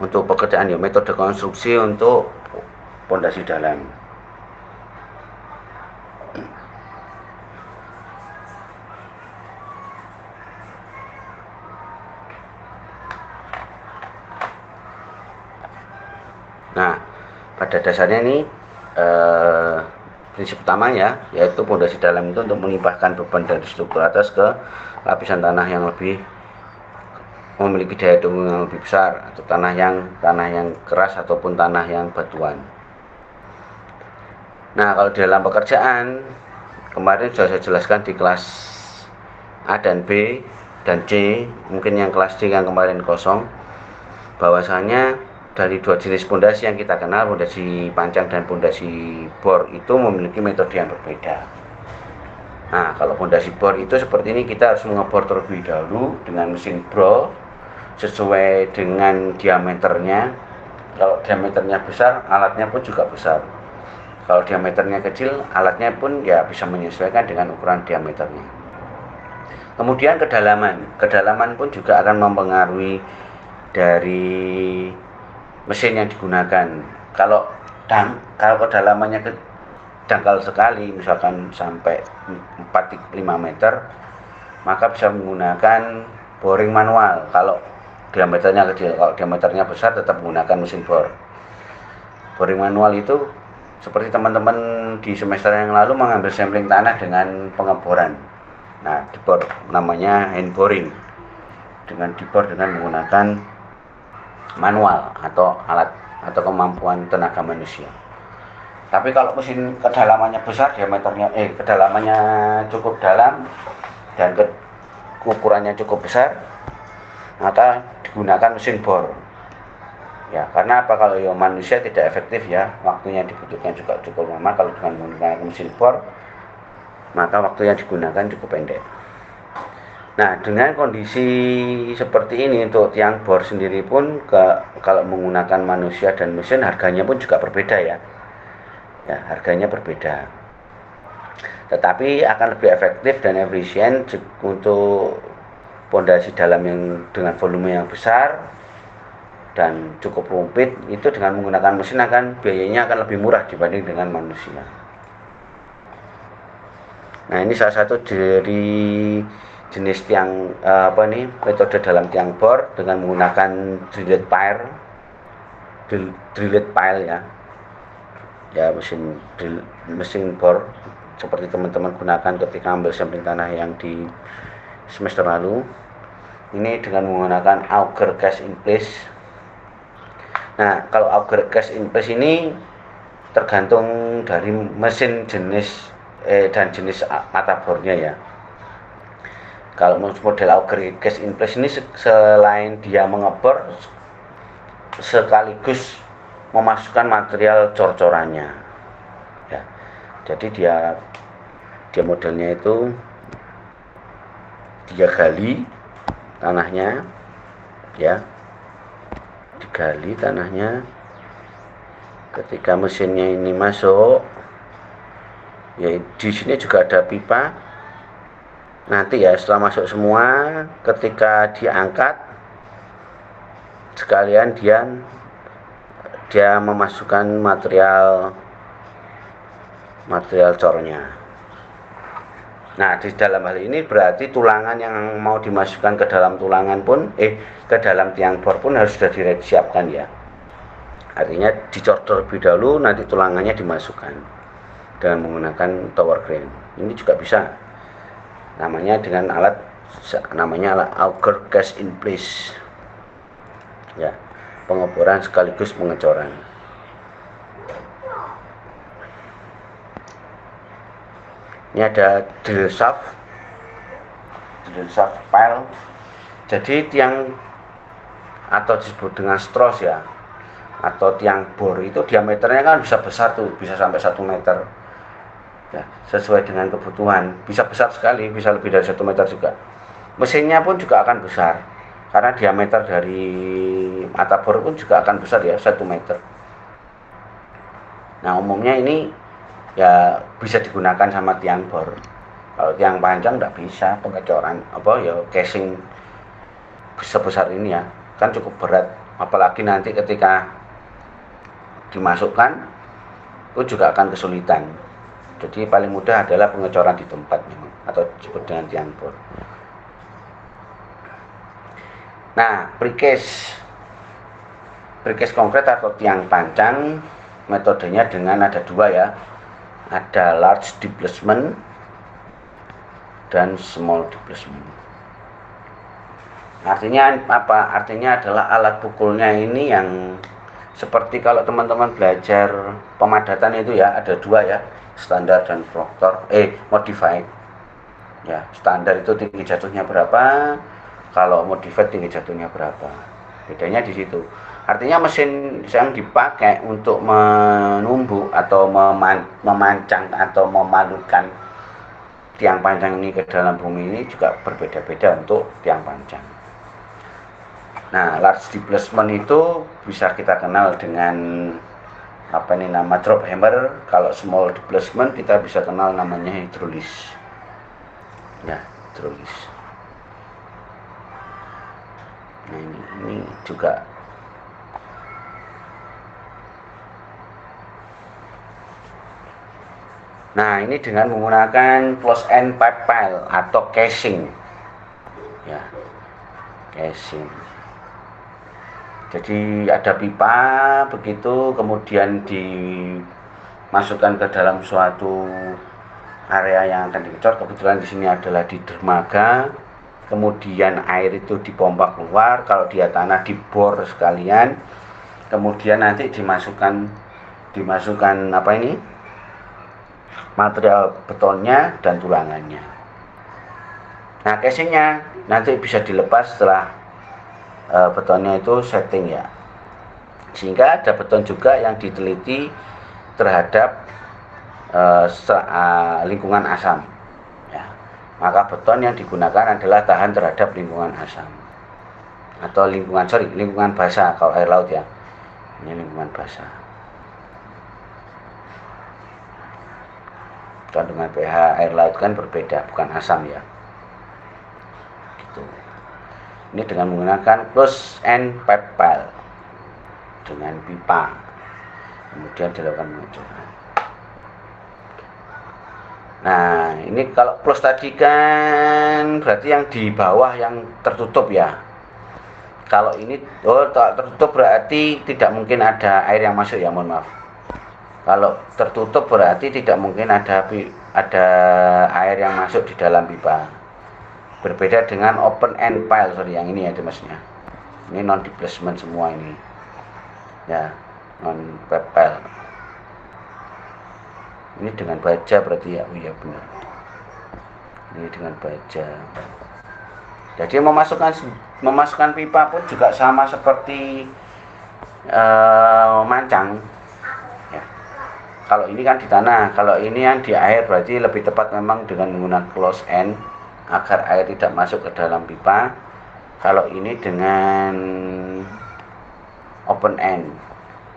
untuk pekerjaan ya, metode konstruksi untuk pondasi dalam. Nah, pada dasarnya ini prinsip utamanya yaitu pondasi dalam itu untuk melimpahkan beban dari struktur atas ke lapisan tanah yang lebih memiliki daya dukung yang lebih besar, atau tanah yang keras ataupun tanah yang batuan. Nah, kalau dalam pekerjaan kemarin sudah saya jelaskan di kelas A dan B dan C, mungkin yang kelas D yang kemarin kosong, bahwasanya dari dua jenis pondasi yang kita kenal, pondasi pancang dan pondasi bor, itu memiliki metode yang berbeda. Nah, kalau pondasi bor itu seperti ini, kita harus mengebor terlebih dahulu dengan mesin bor sesuai dengan diameternya. Kalau diameternya besar, alatnya pun juga besar. Kalau diameternya kecil, alatnya pun ya bisa menyesuaikan dengan ukuran diameternya. Kemudian kedalaman pun juga akan mempengaruhi dari mesin yang digunakan. Kalau kedalamannya dangkal sekali, misalkan sampai 4-5 meter, maka bisa menggunakan boring manual. Kalau diameternya kecil, kalau diameternya besar tetap menggunakan mesin bor. Boring manual itu seperti teman-teman di semester yang lalu mengambil sampling tanah dengan pengeboran. Nah, dibor namanya hand boring. Dengan dibor dengan menggunakan manual atau alat atau kemampuan tenaga manusia. Tapi kalau mesin kedalamannya besar, kedalamannya cukup dalam dan ukurannya cukup besar, maka digunakan mesin bor. Ya, karena apa? Kalau ya manusia tidak efektif ya, waktunya dibutuhkan juga cukup lama. Kalau dengan menggunakan mesin bor, maka waktu yang digunakan cukup pendek. Nah, dengan kondisi seperti ini untuk tiang bor sendiri pun kalau menggunakan manusia dan mesin, harganya pun juga berbeda ya. Ya, harganya berbeda. Tetapi akan lebih efektif dan efisien untuk pondasi dalam yang dengan volume yang besar dan cukup rumit, itu dengan menggunakan mesin biayanya akan lebih murah dibanding dengan manusia. Nah, ini salah satu dari jenis tiang metode dalam tiang bor dengan menggunakan drillet pile ya, mesin bor seperti teman-teman gunakan ketika ambil sampling tanah yang di semester lalu. Ini dengan menggunakan auger cast in place. Nah, kalau auger cast in place ini tergantung dari mesin dan jenis mata bornya ya. Kalau model auger cast in place ini selain dia mengebor, sekaligus memasukkan material cor-corannya ya. Jadi dia modelnya itu dia gali tanahnya ya, digali tanahnya. Ketika mesinnya ini masuk ya, di sini juga ada pipa. Nanti ya setelah masuk semua, ketika diangkat sekalian dia memasukkan material cornya. Nah, di dalam hal ini berarti tulangan yang mau dimasukkan ke dalam ke dalam tiang bor pun harus sudah disiapkan ya. Artinya dicor terlebih dahulu, nanti tulangannya dimasukkan dengan menggunakan tower crane. Ini juga bisa. Namanya auger cast in place. Ya, pengeboran sekaligus pengecoran. Ini ada drill shaft pile. Jadi tiang atau disebut dengan straws ya, atau tiang bor itu diameternya kan bisa besar tuh, bisa sampai 1 meter ya, sesuai dengan kebutuhan. Bisa besar sekali, bisa lebih dari 1 meter juga. Mesinnya pun juga akan besar, karena diameter dari mata bor pun juga akan besar ya, 1 meter. Nah, umumnya ini ya bisa digunakan sama tiang bor. Kalau tiang panjang tidak bisa pengecoran casing sebesar ini ya, kan cukup berat. apalagi nanti ketika dimasukkan itu juga akan kesulitan. Jadi paling mudah adalah pengecoran di tempat memang, atau disebut dengan tiang bor. Nah, precast konkret atau tiang pancang metodenya dengan ada dua ya, ada large displacement dan small displacement. Artinya apa? Artinya adalah alat pukulnya ini yang seperti kalau teman-teman belajar pemadatan itu ya, ada dua ya, standar dan modified. Ya, standar itu tinggi jatuhnya berapa, kalau modified tinggi jatuhnya berapa. Bedanya di situ. Artinya mesin yang dipakai untuk menumbuk atau memancang atau memalutkan tiang panjang ini ke dalam bumi ini juga berbeda-beda untuk tiang panjang. Nah, large displacement itu bisa kita kenal dengan nama drop hammer. Kalau small displacement kita bisa kenal namanya hidrolis. Ya, hidrolis. Nah, ini juga Nah, ini dengan menggunakan close end pipe pile atau casing. Ya, casing. Jadi ada pipa begitu, kemudian dimasukkan ke dalam suatu area yang akan dikecor. Kebetulan di sini adalah di dermaga. Kemudian air itu dipompa keluar. Kalau dia tanah dibor sekalian. Kemudian nanti dimasukkan material betonnya dan tulangannya. Nah, casingnya nanti bisa dilepas setelah betonnya itu setting ya, sehingga ada beton juga yang diteliti terhadap lingkungan asam ya. Maka beton yang digunakan adalah tahan terhadap lingkungan asam atau lingkungan basah kalau air laut ya, ini lingkungan basah. Kandungan pH air laut kan berbeda, bukan asam ya. Gitu. Ini dengan menggunakan close end pipe pile dengan pipa, kemudian dilakukan pengecoran. Nah, ini kalau close tadi kan berarti yang di bawah yang tertutup ya. Kalau ini tertutup berarti tidak mungkin ada air yang masuk ya, mohon maaf. Kalau tertutup berarti tidak mungkin ada air yang masuk di dalam pipa. Berbeda dengan open end pile, yang ini ya maksudnya. Ini non displacement semua ini. Ya, non pile. Ini dengan baja berarti ya, iya benar. Ini dengan baja. Jadi memasukkan pipa pun juga sama seperti mancang. Kalau ini kan di tanah, kalau ini yang di air berarti lebih tepat memang dengan menggunakan close end agar air tidak masuk ke dalam pipa. Kalau ini dengan open end.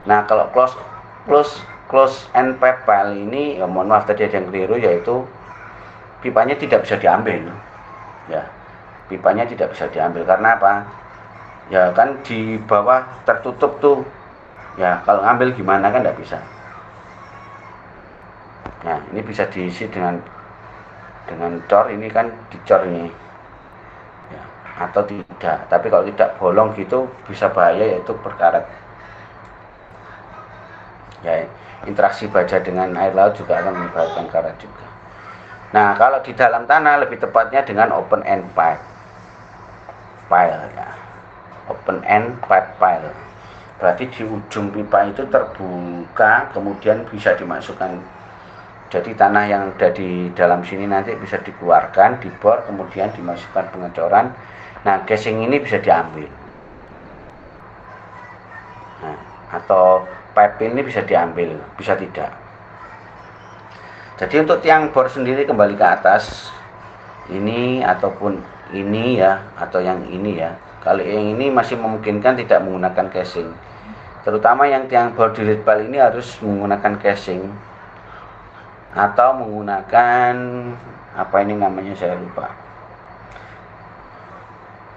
Nah, kalau close end pipe pile ini, ya mohon maaf tadi ada yang keliru, yaitu pipanya tidak bisa diambil. Ya, pipanya tidak bisa diambil karena apa? Ya kan di bawah tertutup tuh. Ya, kalau ngambil gimana kan tidak bisa. Nah, ini bisa diisi dengan cor, ini kan dicor ini ya, atau tidak. Tapi kalau tidak bolong gitu bisa bahaya, yaitu berkarat ya. Interaksi baja dengan air laut juga akan menyebabkan karat juga. Nah, kalau di dalam tanah lebih tepatnya dengan open end pipe pile ya. Open end pipe pile berarti di ujung pipa itu terbuka, kemudian bisa dimasukkan. Jadi tanah yang ada di dalam sini nanti bisa dikeluarkan, dibor, kemudian dimasukkan pengecoran. Nah, casing ini bisa diambil. Nah, atau pipe ini bisa diambil, bisa tidak. Jadi untuk tiang bor sendiri kembali ke atas, ini ataupun ini ya, atau yang ini ya. Kalau yang ini masih memungkinkan tidak menggunakan casing. Terutama yang tiang bor di lead pile ini harus menggunakan casing. Atau menggunakan apa ini namanya, saya lupa,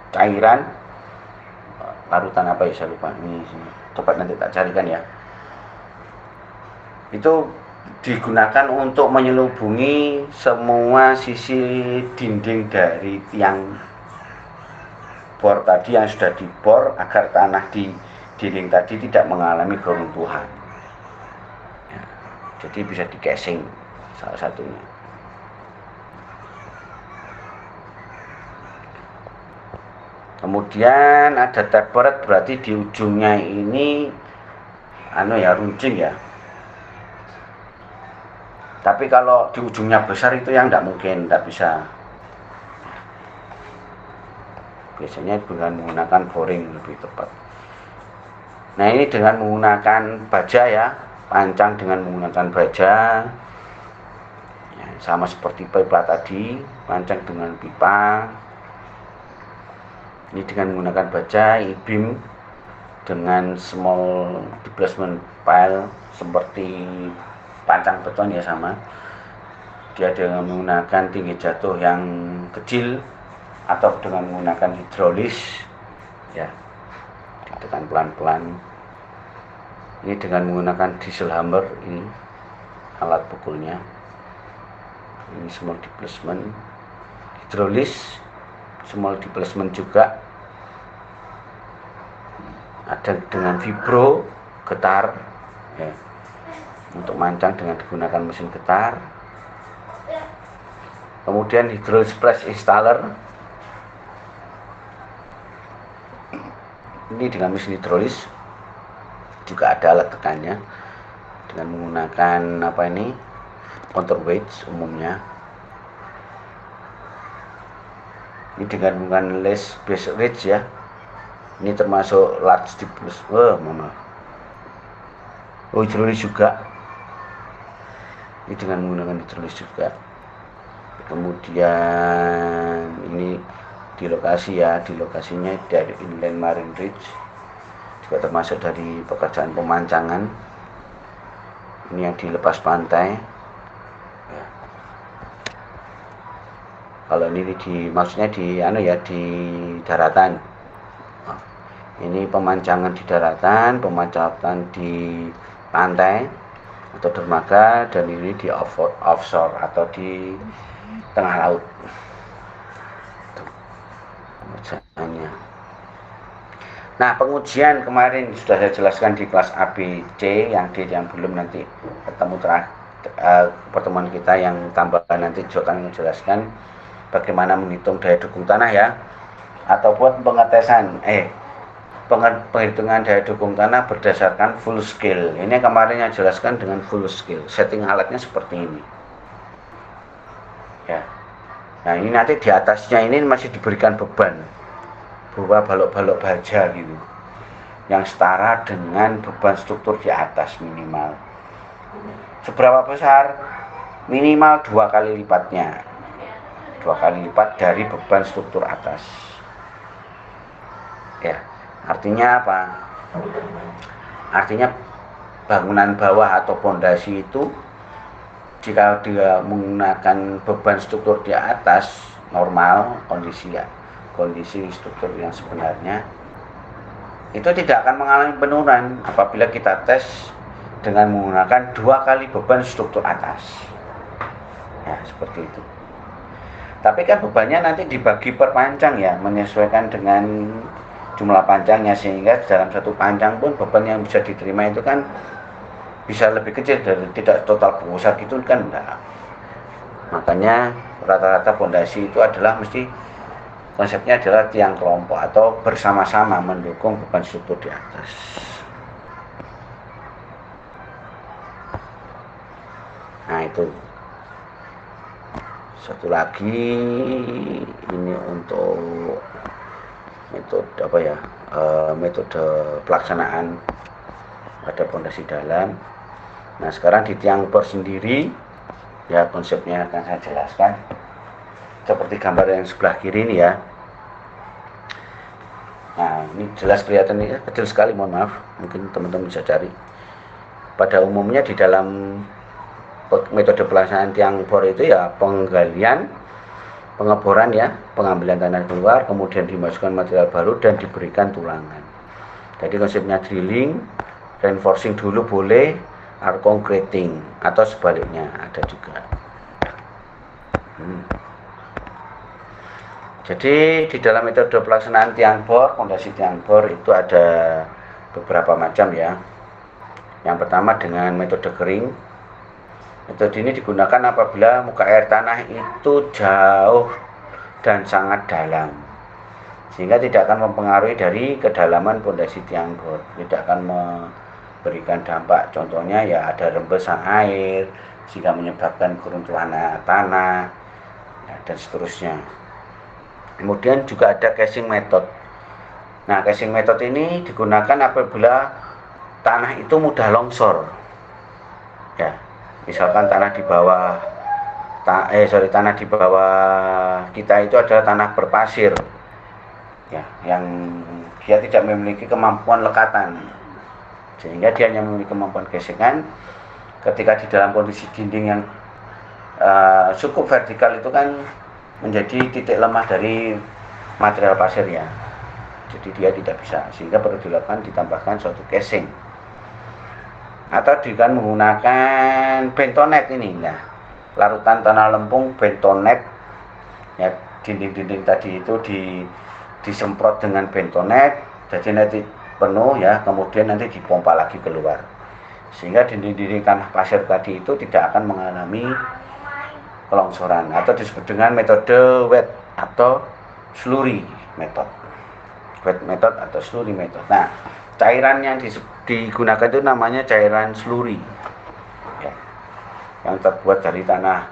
cairan larutan apa ya, saya lupa. Ini coba nanti tak carikan ya. Itu digunakan untuk menyelubungi semua sisi dinding dari tiang bor tadi yang sudah dibor agar tanah di dinding tadi tidak mengalami keruntuhan ya, jadi bisa di casing salah satunya. Kemudian ada tapered, berarti di ujungnya ini runcing ya. Tapi kalau di ujungnya besar itu yang tidak mungkin, tidak bisa. Biasanya dengan menggunakan boring lebih tepat. Nah, ini dengan menggunakan baja ya, pancang dengan menggunakan baja ya, sama seperti pipa tadi, pancang dengan pipa. Ini dengan menggunakan baja, I-beam dengan small displacement pile seperti pancang beton ya, sama. Dia dengan menggunakan tinggi jatuh yang kecil atau dengan menggunakan hidrolis ya, ditekan pelan-pelan. Ini dengan menggunakan diesel hammer, ini alat pukulnya. Ini small displacement, hidrolis, small displacement juga. Ada dengan vibro, getar ya, untuk mancang dengan digunakan mesin getar. Kemudian hydraulic press installer, ini dengan mesin hidrolis, juga ada alat tekannya dengan menggunakan counterweight umumnya. Ini dengan menggunakan lace base ridge ya, ini termasuk large displacement. Hidrolis juga, ini dengan menggunakan hidrolis juga. Kemudian ini di lokasi ya, di lokasinya dari inland marine ridge, juga termasuk dari pekerjaan pemancangan. Ini yang dilepas pantai ya. Kalau ini maksudnya di daratan. Ini pemancangan di daratan, pemancangan di pantai atau dermaga, dan ini di offshore atau di tengah laut. Nah, pengujian kemarin sudah saya jelaskan di kelas A, B, C, yang D yang belum, nanti ketemu pertemuan kita yang tambahan nanti juga akan menjelaskan bagaimana menghitung daya dukung tanah ya, ataupun pengetesan penghitungan daya dukung tanah berdasarkan full scale. Ini kemarin yang jelaskan dengan full scale, setting alatnya seperti ini ya. Nah, ini nanti di atasnya ini masih diberikan beban berupa balok-balok baja gitu, yang setara dengan beban struktur di atas minimal. Seberapa besar? Minimal 2 kali lipatnya, 2 kali lipat dari beban struktur atas ya. Artinya apa? Artinya bangunan bawah atau pondasi itu jika dia menggunakan beban struktur di atas normal, kondisi struktur yang sebenarnya, itu tidak akan mengalami penurunan apabila kita tes dengan menggunakan 2 kali beban struktur atas ya, seperti itu. Tapi kan bebannya nanti dibagi per pancang ya, menyesuaikan dengan jumlah pancangnya, sehingga dalam satu pancang pun beban yang bisa diterima itu kan bisa lebih kecil, dari tidak total besar gitu kan, enggak. Makanya rata-rata pondasi itu adalah mesti konsepnya adalah tiang kelompok atau bersama-sama mendukung beban struktur di atas. Nah, itu satu lagi, ini untuk metode metode pelaksanaan pada pondasi dalam. Nah, sekarang di tiang bor sendiri ya, konsepnya akan saya jelaskan seperti gambar yang sebelah kiri ini ya. Nah, ini jelas kelihatan, ini kecil sekali, mohon maaf, mungkin teman-teman bisa cari. Pada umumnya di dalam metode pelaksanaan tiang bor itu ya, penggalian, pengeboran ya, pengambilan tanah keluar, kemudian dimasukkan material baru dan diberikan tulangan. Jadi konsepnya drilling, reinforcing dulu boleh, atau concreting atau sebaliknya ada juga. Jadi di dalam metode pelaksanaan tiang bor, fondasi tiang bor itu ada beberapa macam ya. Yang pertama dengan metode kering. Metode ini digunakan apabila muka air tanah itu jauh dan sangat dalam, sehingga tidak akan mempengaruhi dari kedalaman fondasi tiang bor, tidak akan memberikan dampak. Contohnya ya ada rembesan air sehingga menyebabkan keruntuhan tanah ya, dan seterusnya. Kemudian juga ada casing method. Nah, casing method ini digunakan apabila tanah itu mudah longsor. Ya, misalkan tanah di bawah tanah di bawah kita itu adalah tanah berpasir. Ya, yang dia tidak memiliki kemampuan lekatan. Sehingga dia hanya memiliki kemampuan gesekan. Ketika di dalam kondisi dinding yang cukup vertikal itu kan menjadi titik lemah dari material pasir ya. Jadi dia tidak bisa, sehingga perlu dilakukan ditambahkan suatu casing. Atau dengan menggunakan bentonet ini. Nah, larutan tanah lempung bentonet ya, dinding-dinding tadi itu disemprot dengan bentonet, jadi nanti penuh ya, kemudian nanti dipompa lagi keluar. Sehingga dinding-dinding tanah pasir tadi itu tidak akan mengalami kelongsoran, atau disebut dengan metode wet atau slurry method. Wet method atau slurry method. Nah, cairan yang digunakan itu namanya cairan slurry ya, yang terbuat dari tanah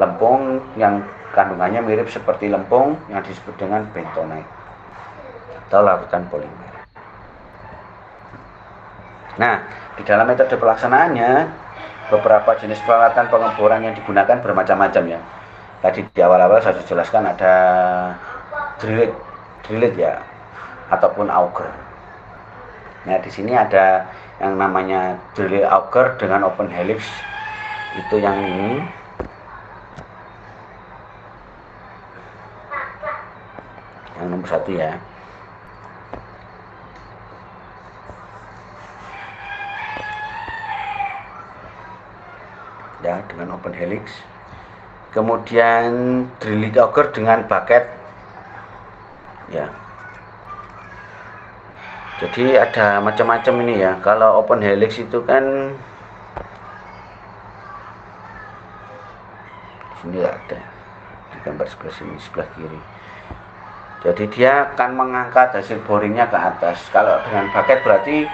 lempung yang kandungannya mirip seperti lempung, yang disebut dengan bentonite atau larutan polimer. Nah, di dalam metode pelaksanaannya beberapa jenis peralatan pengeboran yang digunakan bermacam-macam ya. Tadi di awal-awal saya jelaskan ada drillet ya, ataupun auger. Nah, di sini ada yang namanya drilling auger dengan open helix, itu yang ini. Yang nomor 1 ya. Ya, dengan open helix. Kemudian drilling auger dengan bucket ya. Jadi ada macam-macam ini ya. Kalau open helix itu kan sini ada di gambar sebelah sini, sebelah kiri. Jadi dia akan mengangkat hasil boringnya ke atas. Kalau dengan bucket berarti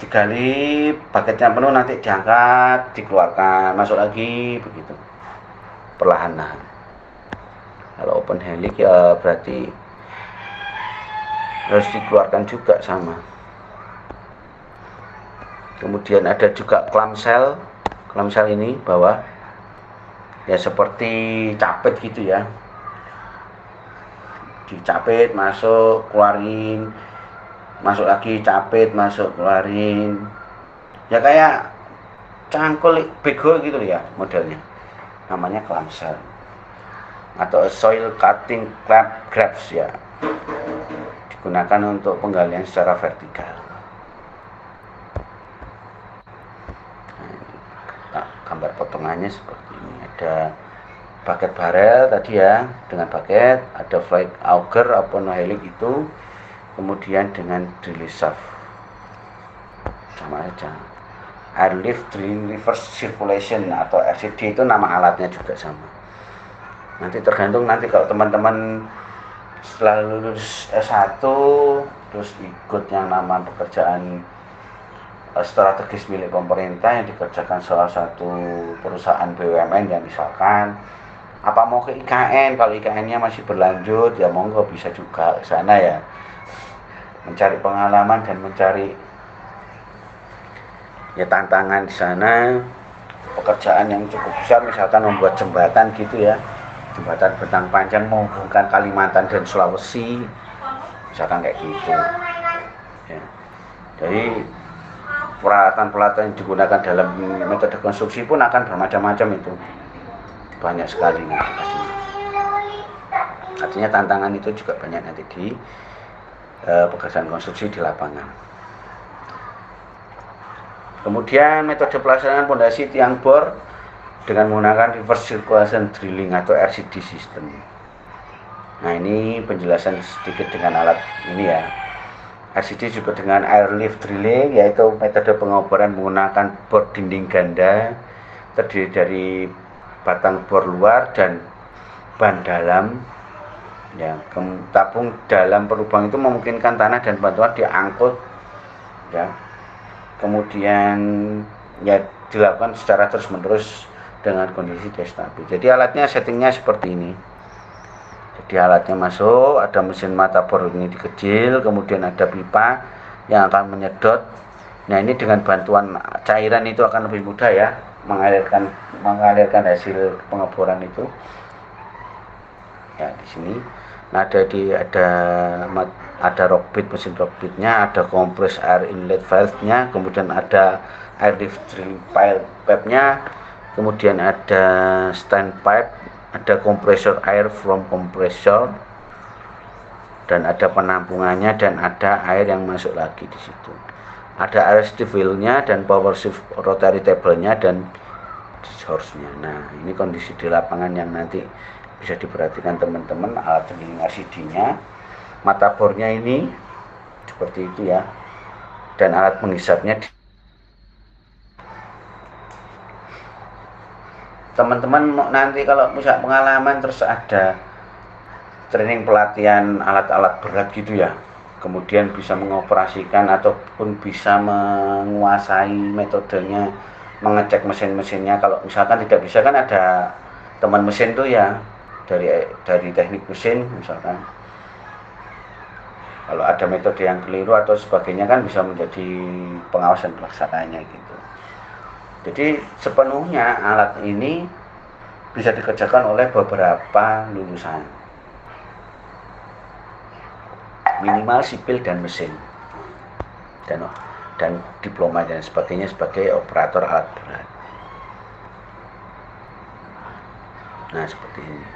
digali, bucketnya penuh, nanti diangkat, dikeluarkan, masuk lagi, begitu perlahan-lahan. Kalau open helix ya berarti harus dikeluarkan juga sama. Kemudian ada juga clamshell. Clamshell ini bawah ya seperti capit gitu ya, dicapit, masuk, keluarin, masuk lagi, capit, masuk, keluarin, ya kayak cangkul bego gitu ya modelnya, namanya clamshell atau soil cutting grabs ya, digunakan untuk penggalian secara vertikal. Nah, gambar potongannya seperti ini. Ada bucket barrel tadi ya, dengan bucket, ada flight auger open helix itu, kemudian dengan drilling shaft sama aja. Airlift drilling reverse circulation atau RCD itu nama alatnya juga sama. Nanti tergantung nanti kalau teman-teman setelah lulus S1 terus ikut yang nama pekerjaan strategis milik pemerintah yang dikerjakan salah satu perusahaan BUMN ya, misalkan apa mau ke IKN, kalau IKN-nya masih berlanjut ya monggo bisa juga ke sana ya, mencari pengalaman dan mencari ya tantangan di sana. Pekerjaan yang cukup besar misalkan membuat jembatan gitu ya, jembatan bentang panjang menghubungkan Kalimantan dan Sulawesi misalkan kayak gitu ya. Jadi peralatan-peralatan yang digunakan dalam metode konstruksi pun akan bermacam-macam, itu banyak sekali nanti. Artinya tantangan itu juga banyak nanti pekerjaan konstruksi di lapangan. Kemudian metode pelaksanaan pondasi tiang bor dengan menggunakan reverse circulation drilling atau RCD system. Nah, ini penjelasan sedikit dengan alat ini ya. RCD juga dengan airlift drilling, yaitu metode pengoboran menggunakan bor dinding ganda terdiri dari batang bor luar dan ban dalam. Ya, tabung dalam perlubang itu memungkinkan tanah dan batuan diangkut, ya. Kemudian ya dilakukan secara terus-menerus dengan kondisi stabil. Jadi alatnya settingnya seperti ini. Jadi alatnya masuk, ada mesin mata bor ini dikecil, kemudian ada pipa yang akan menyedot. Nah, ini dengan bantuan cairan itu akan lebih mudah ya, mengalirkan hasil pengeboran itu. Ya, di sini. Nah, ada rockbit, mesin rockbitnya, ada kompres air inlet valve-nya, kemudian ada airlift drilling pipe-nya, kemudian ada standpipe, ada kompresor air from compressor, dan ada penampungannya, dan ada air yang masuk lagi di situ. Ada air wheel-nya dan power shift rotary table-nya dan discharge-nya. Nah, ini kondisi di lapangan yang nanti bisa diperhatikan teman-teman. Alat drilling RCD-nya, mata bornya ini seperti itu ya, dan alat menghisapnya. Teman-teman nanti kalau misal pengalaman terus ada training pelatihan alat-alat berat gitu ya, kemudian bisa mengoperasikan ataupun bisa menguasai metodenya mengecek mesin-mesinnya. Kalau misalkan tidak bisa, kan ada teman mesin tuh ya, dari teknik mesin misalkan, kalau ada metode yang keliru atau sebagainya kan bisa menjadi pengawasan pelaksananya gitu. Jadi sepenuhnya alat ini bisa dikerjakan oleh beberapa lulusan, minimal sipil dan mesin, dan diploma dan sebagainya sebagai operator alat berat. Nah, seperti ini.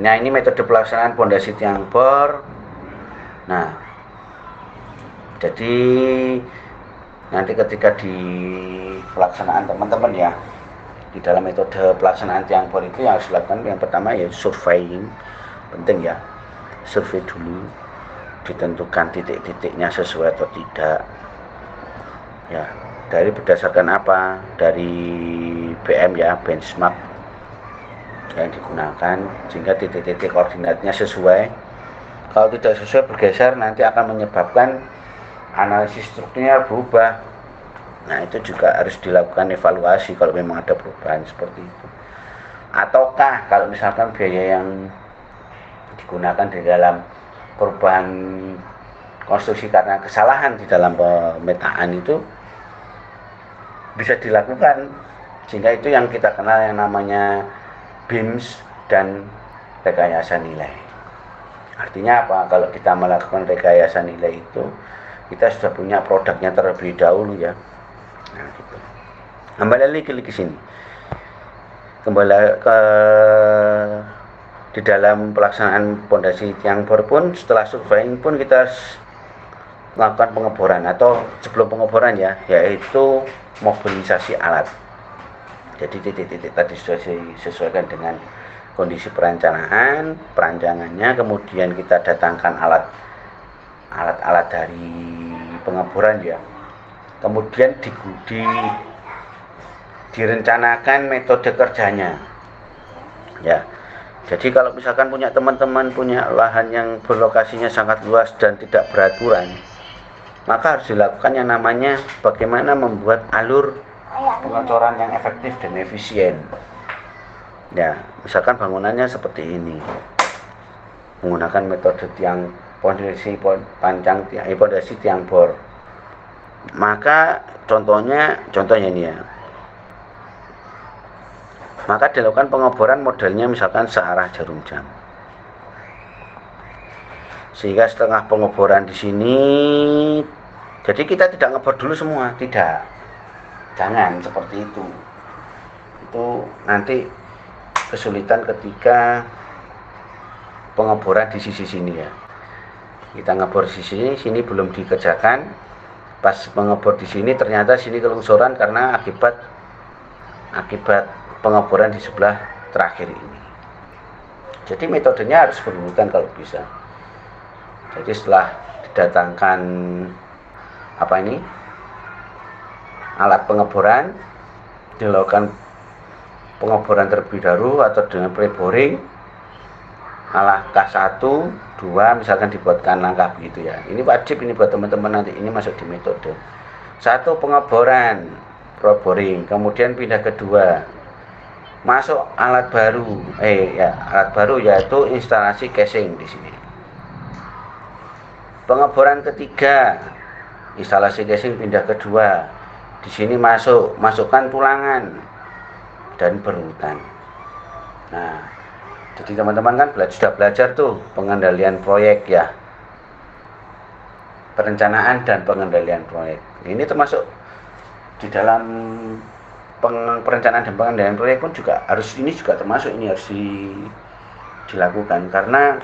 Nah, ini metode pelaksanaan pondasi tiang bor. Nah, jadi nanti ketika di pelaksanaan teman-teman ya, di dalam metode pelaksanaan tiang bor itu yang harus dilakukan yang pertama ya surveying, penting ya, survei dulu, ditentukan titik-titiknya sesuai atau tidak ya, dari berdasarkan apa, dari BM ya, benchmark yang digunakan, sehingga titik-titik koordinatnya sesuai. Kalau tidak sesuai, bergeser, nanti akan menyebabkan analisis strukturnya berubah. Nah, itu juga harus dilakukan evaluasi kalau memang ada perubahan seperti itu. Ataukah kalau misalkan biaya yang digunakan di dalam perubahan konstruksi karena kesalahan di dalam pemetaan itu bisa dilakukan, sehingga itu yang kita kenal yang namanya BIMS dan rekayasa nilai. Artinya apa? Kalau kita melakukan rekayasa nilai itu, kita sudah punya produknya terlebih dahulu ya. Nah, gitu. Kembali lagi ke sini. Kembali ke di dalam pelaksanaan pondasi tiang bor pun, setelah surveying pun kita melakukan pengeboran, atau sebelum pengeboran ya, yaitu mobilisasi alat. Jadi titik-titik tadi sudah disesuaikan dengan kondisi perancangannya, kemudian kita datangkan alat-alat dari pengeboran ya. Kemudian direncanakan metode kerjanya. Ya. Jadi kalau misalkan teman-teman punya lahan yang berlokasinya sangat luas dan tidak beraturan, maka harus dilakukan yang namanya bagaimana membuat alur pengecoran yang efektif dan efisien. Ya, misalkan bangunannya seperti ini, menggunakan metode pondasi tiang bor. Maka contohnya ini ya. Maka dilakukan pengeboran modelnya misalkan searah jarum jam. Sehingga setengah pengeboran di sini, jadi kita tidak ngebor dulu semua, tidak. Jangan seperti itu. Itu nanti kesulitan ketika pengeboran di sisi sini ya. Kita ngebor di sini, sini belum dikerjakan. Pas mengebor di sini ternyata sini kelongsoran karena akibat pengeboran di sebelah terakhir ini. Jadi metodenya harus berurutan kalau bisa. Jadi setelah didatangkan alat pengeboran, dilakukan pengeboran terlebih dahulu atau dengan pre-boring ala K1, 2 misalkan dibuatkan langkah begitu ya. Ini wajib ini buat teman-teman, nanti ini masuk di metode. 1 pengeboran pre-boring, kemudian pindah ke 2. Masuk alat baru. Alat baru yaitu instalasi casing di sini. Pengeboran ketiga, instalasi casing pindah ke 2. Di sini masukkan tulangan dan berurutan. Nah, jadi teman-teman kan sudah belajar tuh pengendalian proyek ya, perencanaan dan pengendalian proyek. Ini termasuk di dalam perencanaan dan pengendalian proyek pun juga harus termasuk ini harus dilakukan karena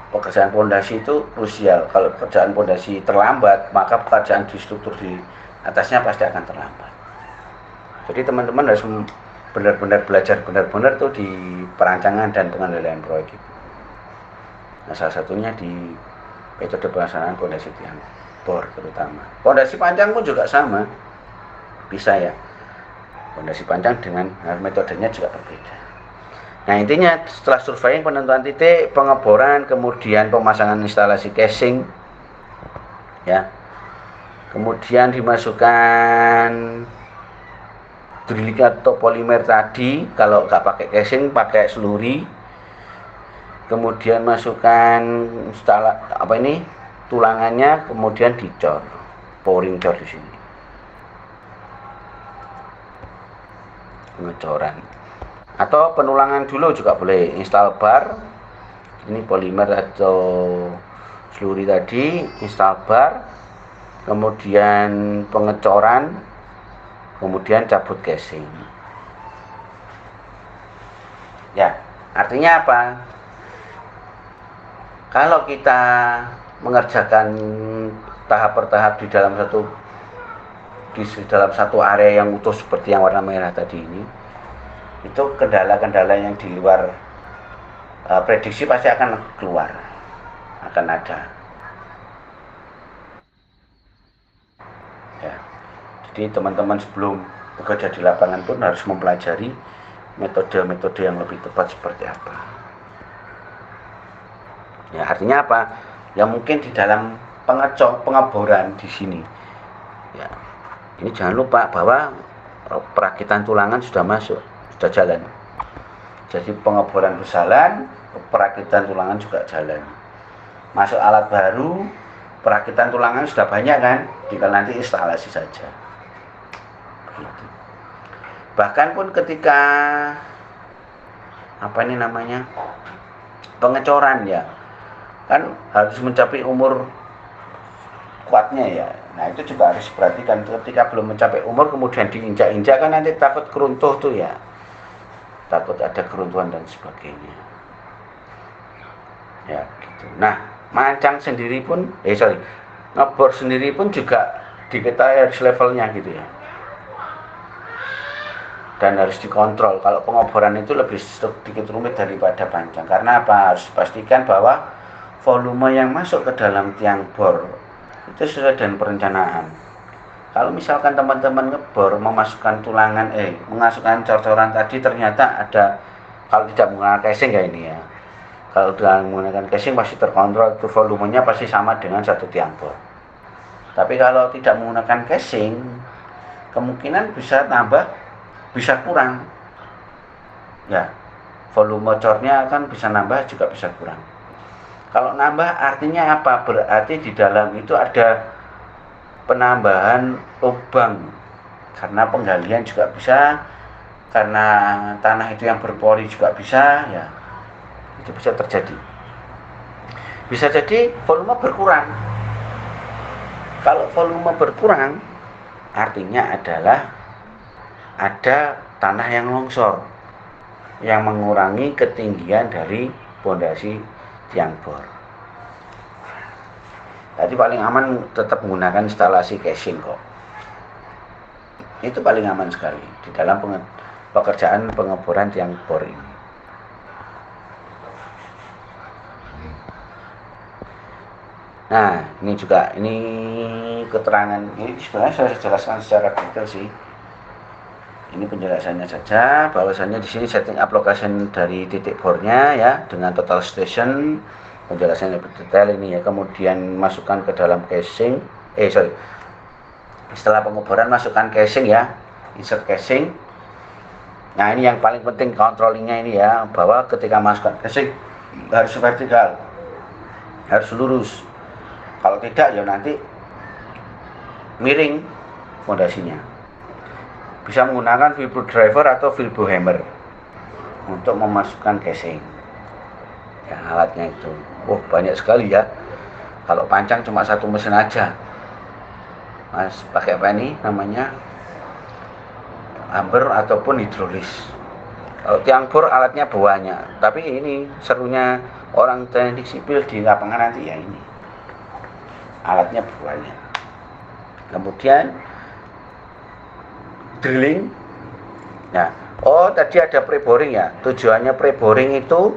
pekerjaan pondasi itu krusial. Kalau pekerjaan pondasi terlambat, maka pekerjaan di struktur di atasnya pasti akan terlambat. Jadi teman-teman harus benar-benar belajar benar-benar tuh di perancangan dan pengendalian proyek itu. Nah, salah satunya di metode pelaksanaan pondasi tiang bor terutama. Pondasi panjang pun juga sama, bisa ya. Pondasi panjang dengan metodenya juga berbeda. Nah, intinya setelah surveying, penentuan titik, pengeboran, kemudian pemasangan instalasi casing ya. Kemudian dimasukkan drilling atau polimer tadi, kalau nggak pakai casing pakai slurry. Kemudian masukkan tulangannya, kemudian dicor, pouring cor di sini. Pengecoran. Atau penulangan dulu juga boleh, install bar. Ini polimer atau slurry tadi, install bar. Kemudian pengecoran, kemudian cabut casing. Ya, artinya apa? Kalau kita mengerjakan tahap per tahap di dalam satu area yang utuh seperti yang warna merah tadi ini, itu kendala-kendala yang di luar prediksi pasti akan keluar, akan ada. Ya. Jadi teman-teman sebelum bekerja di lapangan pun harus mempelajari metode-metode yang lebih tepat seperti apa. Ya, artinya apa? Ya mungkin di dalam pengeboran di sini. Ya. Ini jangan lupa bahwa perakitan tulangan sudah masuk, sudah jalan. Jadi pengeboran berjalan, perakitan tulangan juga jalan. Masuk alat baru, perakitan tulangan sudah banyak kan? Tinggal nanti instalasi saja. Begitu. Bahkan pun ketika pengecoran ya, kan harus mencapai umur kuatnya ya. Nah, itu juga harus diperhatikan. Ketika belum mencapai umur kemudian diinjak-injak kan nanti takut keruntuh tuh ya. Takut ada keruntuhan dan sebagainya. Ya, gitu. Nah, mancang sendiri pun ngebor sendiri pun juga diketahui harus levelnya gitu ya. Dan harus dikontrol. Kalau pengeboran itu lebih sedikit rumit daripada pancang. Karena apa? Harus dipastikan bahwa volume yang masuk ke dalam tiang bor itu sesuai dengan perencanaan. Kalau misalkan teman-teman ngebor memasukkan memasukkan cor-coran tadi ternyata ada, kalau tidak menggunakan casing ya ini ya. Kalau dengan menggunakan casing pasti terkontrol, itu volumenya pasti sama dengan satu tiang bor. Tapi kalau tidak menggunakan casing, kemungkinan bisa tambah, bisa kurang. Ya, volume cornya kan bisa nambah juga bisa kurang. Kalau nambah artinya apa? Berarti di dalam itu ada penambahan lubang. Karena penggalian juga bisa, karena tanah itu yang berpori juga bisa, ya. Itu bisa terjadi. Bisa jadi volume berkurang. Kalau volume berkurang, artinya adalah ada tanah yang longsor, yang mengurangi ketinggian dari pondasi tiang bor. Jadi paling aman tetap menggunakan instalasi casing kok. Itu paling aman sekali di dalam pekerjaan pengeboran tiang bor ini. Nah, ini juga ini keterangan ini sebenarnya saya jelaskan secara detail sih. Ini penjelasannya saja, bahwasannya di sini setting up location dari titik bornya ya dengan total station, penjelasannya lebih detail ini ya. Kemudian masukkan ke dalam casing, setelah pengeboran masukkan casing ya, insert casing. Nah ini yang paling penting controllingnya ini ya, bahwa ketika masukkan casing harus vertikal, harus lurus. Kalau tidak ya nanti miring fondasinya. Bisa menggunakan filbro driver atau filbro hammer untuk memasukkan casing. Ya, alatnya itu, banyak sekali ya. Kalau pancang cuma satu mesin aja, Mas pakai apa ini namanya, hammer ataupun hidrolis. Kalau tiang bor alatnya banyak, tapi ini serunya orang teknik sipil di lapangan nanti ya ini, alatnya banyak. Kemudian drilling. Nah, tadi ada pre-boring ya. Tujuannya pre-boring itu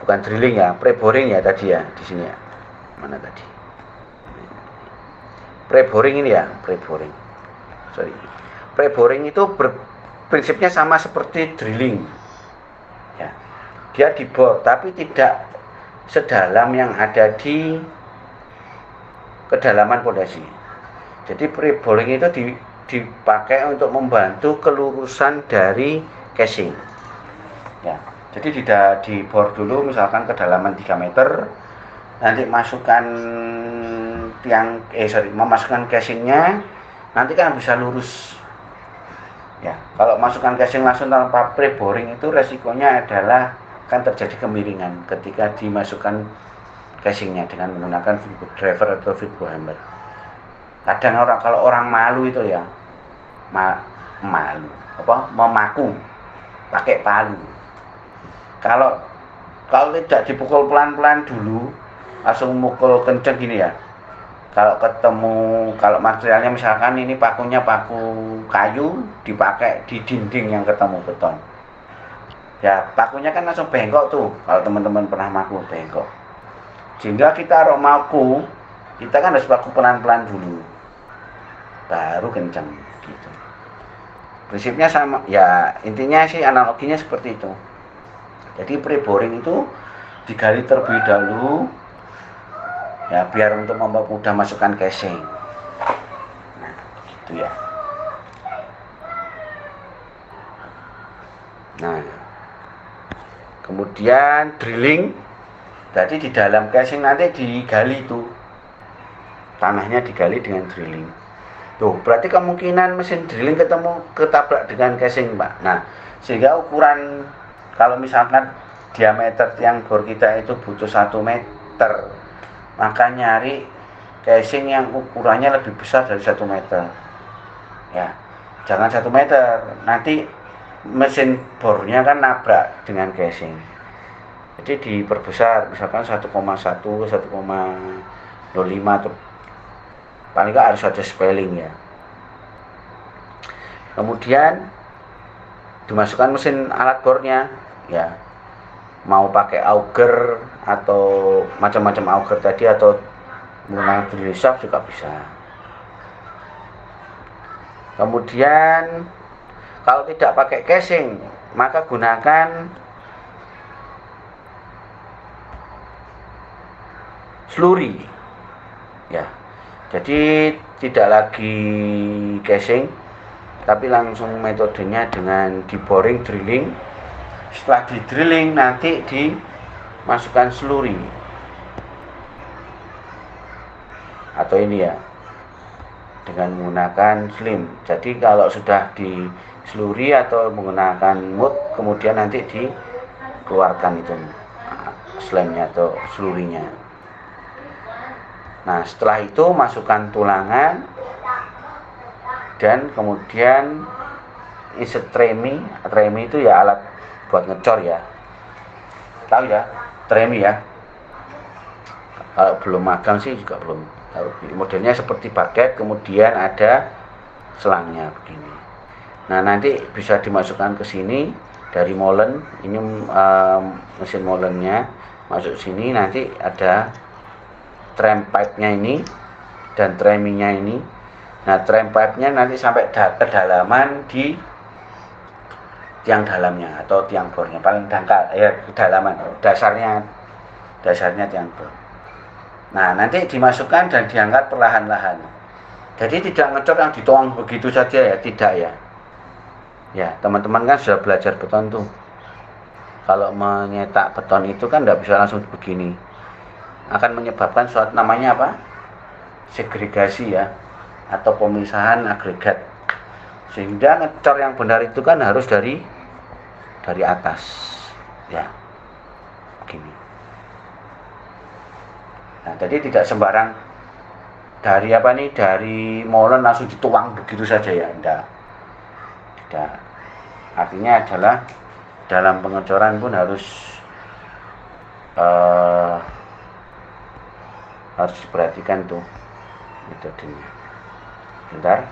bukan drilling ya, pre-boring ya tadi ya di sini ya. Mana tadi? Pre-boring ini ya, pre-boring. Pre-boring itu prinsipnya sama seperti drilling. Ya. Dia dibor tapi tidak sedalam yang ada di kedalaman pondasi. Jadi pre-boring itu dipakai untuk membantu kelurusan dari casing. Ya, jadi dibor dulu misalkan kedalaman 3 meter, nanti masukkan memasukkan casingnya, nanti kan bisa lurus. Ya, kalau masukkan casing langsung tanpa pre-boring itu resikonya adalah kan terjadi kemiringan ketika dimasukkan casingnya dengan menggunakan filbro driver atau filbro hammer. Kadang kalau orang malu itu ya memaku pakai palu. Kalau tidak dipukul pelan-pelan dulu, langsung mukul kenceng gini ya. Kalau materialnya misalkan ini pakunya paku kayu, dipakai di dinding yang ketemu beton. Ya, pakunya kan langsung bengkok tuh. Kalau teman-teman pernah maku bengkok. Sehingga kita maku, kita kan harus paku pelan-pelan dulu, baru kencang gitu. Prinsipnya sama ya, intinya sih analoginya seperti itu. Jadi pre-boring itu digali terlebih dahulu ya, biar untuk mempermudah masukkan casing. Nah, gitu ya. Nah, kemudian drilling. Jadi di dalam casing nanti digali itu, tanahnya digali dengan drilling. Tuh, berarti kemungkinan mesin drilling ketabrak dengan casing, Pak. Nah, sehingga ukuran, kalau misalkan diameter tiang bor kita itu butuh 1 meter, maka nyari casing yang ukurannya lebih besar dari 1 meter. Ya, jangan 1 meter, nanti mesin bornya kan nabrak dengan casing. Jadi diperbesar, misalkan 1,1, 1,05 atau paling nggak harus ada spelling ya. Kemudian dimasukkan mesin alat bornya ya, mau pakai auger atau macam-macam auger tadi atau menggunakan drill shaft juga bisa. Kemudian kalau tidak pakai casing, maka gunakan slurry ya. Jadi tidak lagi casing, tapi langsung metodenya dengan di-boring, drilling. Setelah di-drilling nanti dimasukkan slurry. Atau ini ya, dengan menggunakan slim. Jadi kalau sudah di slurry atau menggunakan mud, kemudian nanti dikeluarkan itu slamnya atau slurry-nya. Nah, setelah itu masukkan tulangan dan kemudian insert tremie. Tremie itu ya alat buat ngecor ya. Tahu ya, tremie ya. Kalau belum magang sih juga belum tahu. Modelnya seperti bucket, kemudian ada selangnya begini. Nah, nanti bisa dimasukkan ke sini dari molen. Ini mesin molennya masuk sini, nanti ada tram pipe-nya ini dan trammingnya ini. Nah, tram pipe-nya nanti sampai kedalaman di tiang dalamnya atau tiang bornya, paling dangkal ya, kedalaman dasarnya tiang bor. Nah, nanti dimasukkan dan diangkat perlahan-lahan. Jadi tidak ngecor yang dituang begitu saja ya, tidak ya. Ya, teman-teman kan sudah belajar beton tuh. Kalau menyetak beton itu kan tidak bisa langsung begini. Akan menyebabkan suatu namanya apa? Segregasi ya, atau pemisahan agregat. Sehingga ngecor yang benar itu kan harus dari atas. Ya, begini. Nah, jadi tidak sembarang dari molen langsung dituang begitu saja ya, enggak. Tidak. Artinya adalah dalam pengecoran pun eh, harus diperhatikan tuh metodenya. Bentar.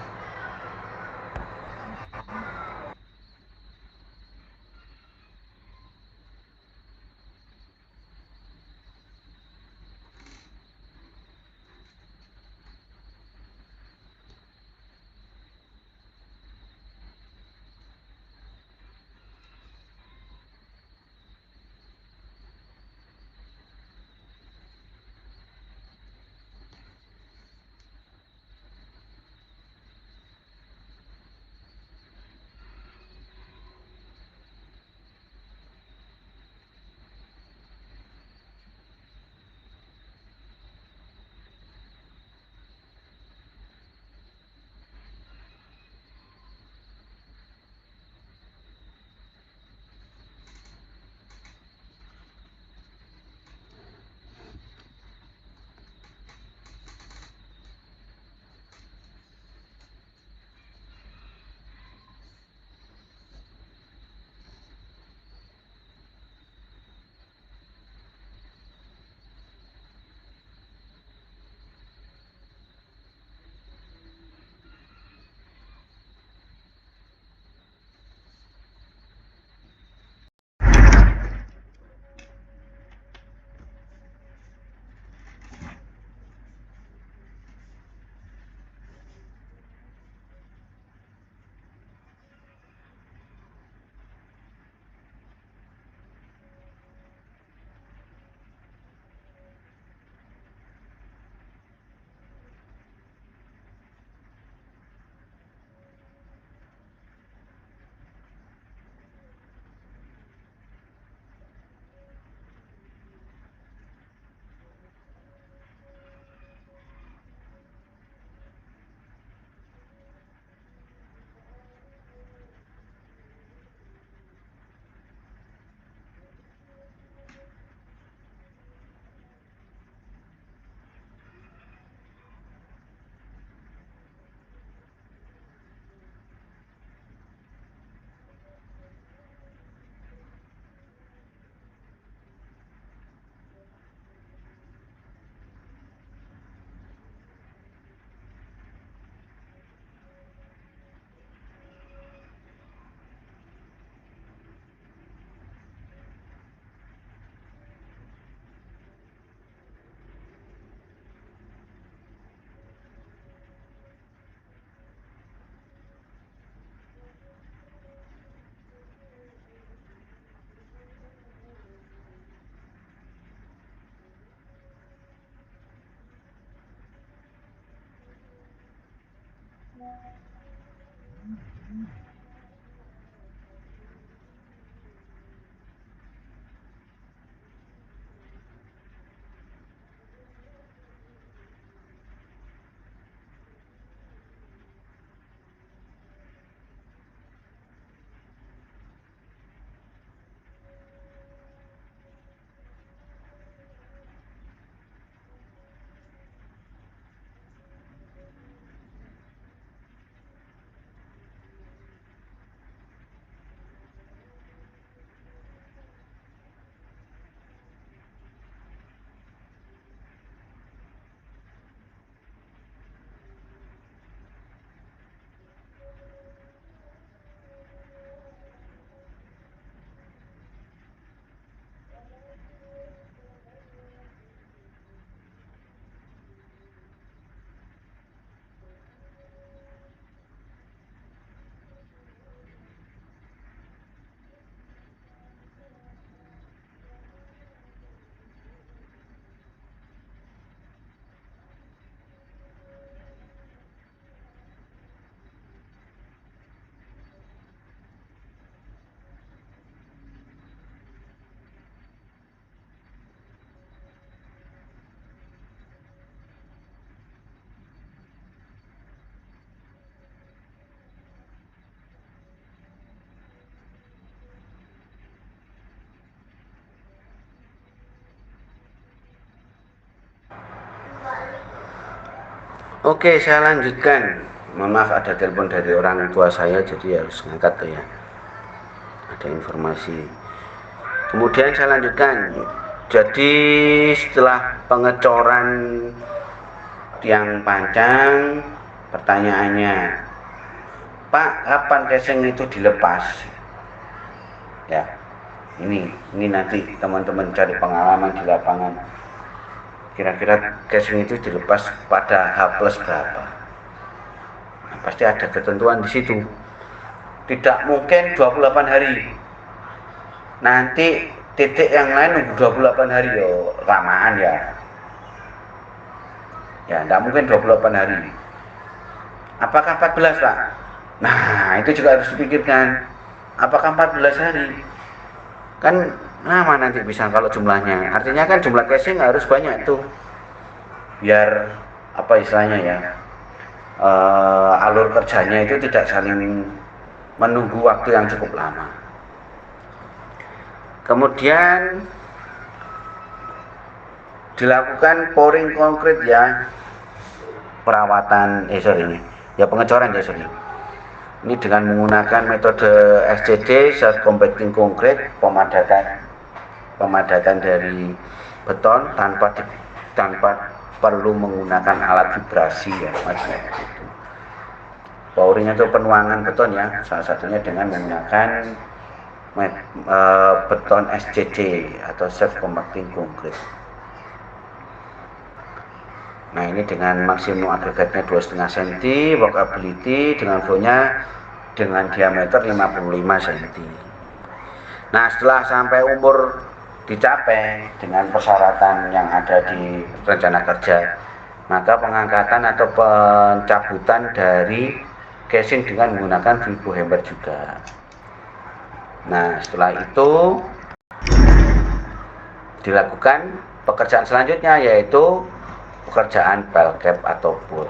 Oke, saya lanjutkan. Mohon maaf ada telepon dari orang tua saya, jadi harus ngangkat tuh ya. Ada informasi. Kemudian saya lanjutkan. Jadi setelah pengecoran tiang panjang, pertanyaannya, Pak, kapan casing itu dilepas? Ya, ini nanti teman-teman cari pengalaman di lapangan. Kira-kira casing itu dilepas pada H plus berapa? Nah, pasti ada ketentuan di situ. Tidak mungkin 28 hari. Nanti titik yang lain nunggu 28 hari yo, lamaan ya. Ya, tidak mungkin 28 hari. Apakah 14, Pak? Nah, itu juga harus dipikirkan. Apakah 14 hari? Kan lama nanti bisa kalau jumlahnya. Artinya kan jumlah casing harus banyak tuh. Biar apa istilahnya ya? Alur kerjanya itu tidak saling menunggu waktu yang cukup lama. Kemudian dilakukan pouring konkret ya, perawatan pengecoran ya sorry. Ini dengan menggunakan metode SCD, self compacting concrete, pemadatan dari beton tanpa perlu menggunakan alat vibrasi ya, maksudnya itu. Pouring itu penuangan beton ya, salah satunya dengan menggunakan beton SCC atau self compacting concrete. Nah, ini dengan maksimum agregatnya 2,5 cm, workability dengan flow-nya dengan diameter 55 cm. Nah, setelah sampai umur dicapai dengan persyaratan yang ada di rencana kerja, maka pengangkatan atau pencabutan dari casing dengan menggunakan Vibo hammer juga. Nah, setelah itu dilakukan pekerjaan selanjutnya, yaitu pekerjaan bell cap atau bor.